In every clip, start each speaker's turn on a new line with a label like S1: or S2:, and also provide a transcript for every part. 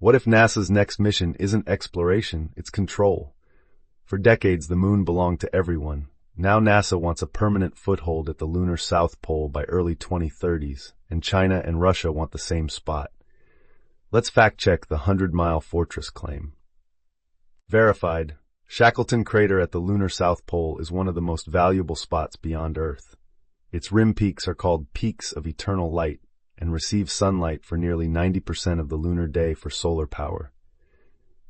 S1: What if NASA's next mission isn't exploration, it's control? For decades, the moon belonged to everyone. Now NASA wants a permanent foothold at the lunar South Pole by early 2030s, and China and Russia want the same spot. Let's fact-check the 100-mile fortress claim. Verified. Shackleton crater at the lunar South Pole is one of the most valuable spots beyond Earth. Its rim peaks are called peaks of eternal light and receive sunlight for nearly 90% of the lunar day for solar power.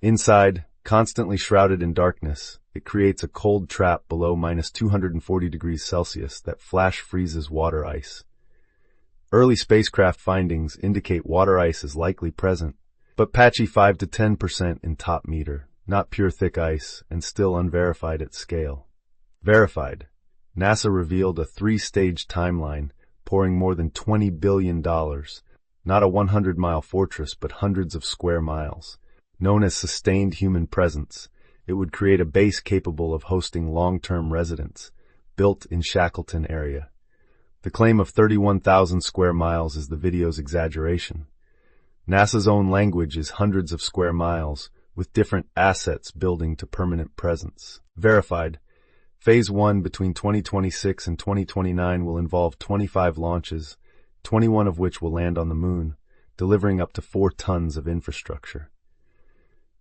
S1: Inside, constantly shrouded in darkness, it creates a cold trap below -240°C that flash freezes water ice. Early spacecraft findings indicate water ice is likely present, but patchy 5 to 10% in top meter, not pure thick ice, and still unverified at scale. Verified. NASA revealed a 3-stage timeline, pouring more than $20 billion, not a 100-mile fortress, but hundreds of square miles. Known as sustained human presence, it would create a base capable of hosting long-term residents, built in Shackleton area. The claim of 31,000 square miles is the video's exaggeration. NASA's own language is hundreds of square miles, with different assets building to permanent presence. Verified. Phase 1 between 2026 and 2029 will involve 25 launches, 21 of which will land on the moon, delivering up to 4 tons of infrastructure.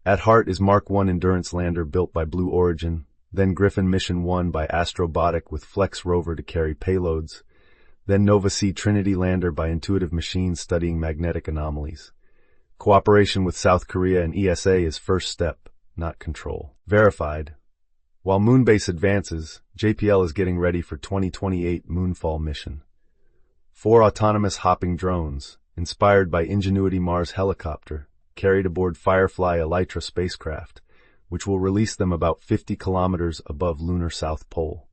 S1: At heart is Mark 1 Endurance lander built by Blue Origin, then Griffin Mission 1 by Astrobotic with Flex rover to carry payloads, then Nova C Trinity lander by Intuitive Machines studying magnetic anomalies. Cooperation with South Korea and ESA is first step, not control. Verified. While Moonbase advances, JPL is getting ready for 2028 MoonFall mission. 4 autonomous hopping drones, inspired by Ingenuity Mars helicopter, carried aboard Firefly Elytra spacecraft, which will release them about 50 kilometers above lunar South Pole.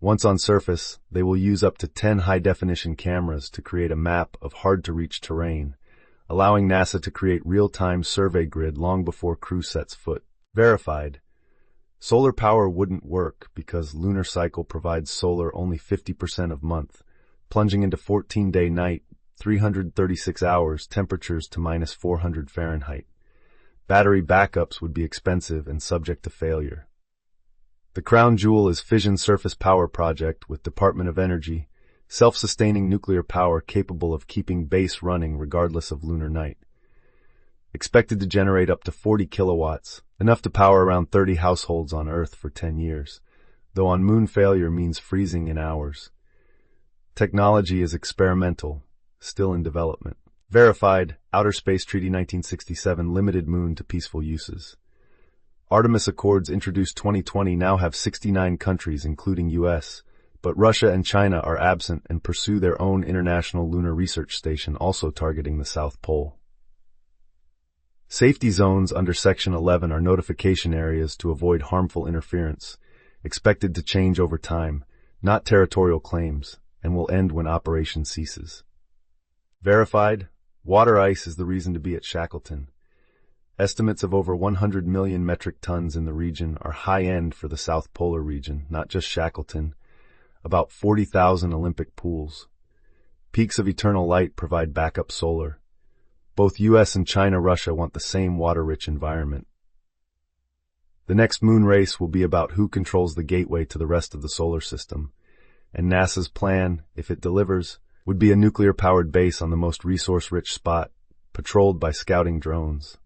S1: Once on surface, they will use up to 10 high-definition cameras to create a map of hard-to-reach terrain, allowing NASA to create real-time survey grid long before crew sets foot. Verified. Solar power wouldn't work because lunar cycle provides solar only 50% of month, plunging into 14-day night, 336 hours, temperatures to -400 Fahrenheit. Battery backups would be expensive and subject to failure. The crown jewel is Fission Surface Power Project with Department of Energy, self-sustaining nuclear power capable of keeping base running regardless of lunar night. Expected to generate up to 40 kilowatts, enough to power around 30 households on Earth for 10 years, though on moon failure means freezing in hours. Technology is experimental, still in development. Verified. Outer Space Treaty 1967 limited moon to peaceful uses. Artemis Accords introduced 2020 now have 69 countries including US, but Russia and China are absent and pursue their own International Lunar Research Station also targeting the South Pole. Safety zones under Section 11 are notification areas to avoid harmful interference, expected to change over time, not territorial claims, and will end when operation ceases. Verified. Water ice is the reason to be at Shackleton. Estimates of over 100 million metric tons in the region are high-end for the South Polar region, not just Shackleton. About 40,000 Olympic pools. Peaks of eternal light provide backup solar. Both US and Russia want the same water-rich environment. The next moon race will be about who controls the gateway to the rest of the solar system, and NASA's plan, if it delivers, would be a nuclear-powered base on the most resource-rich spot, patrolled by scouting drones.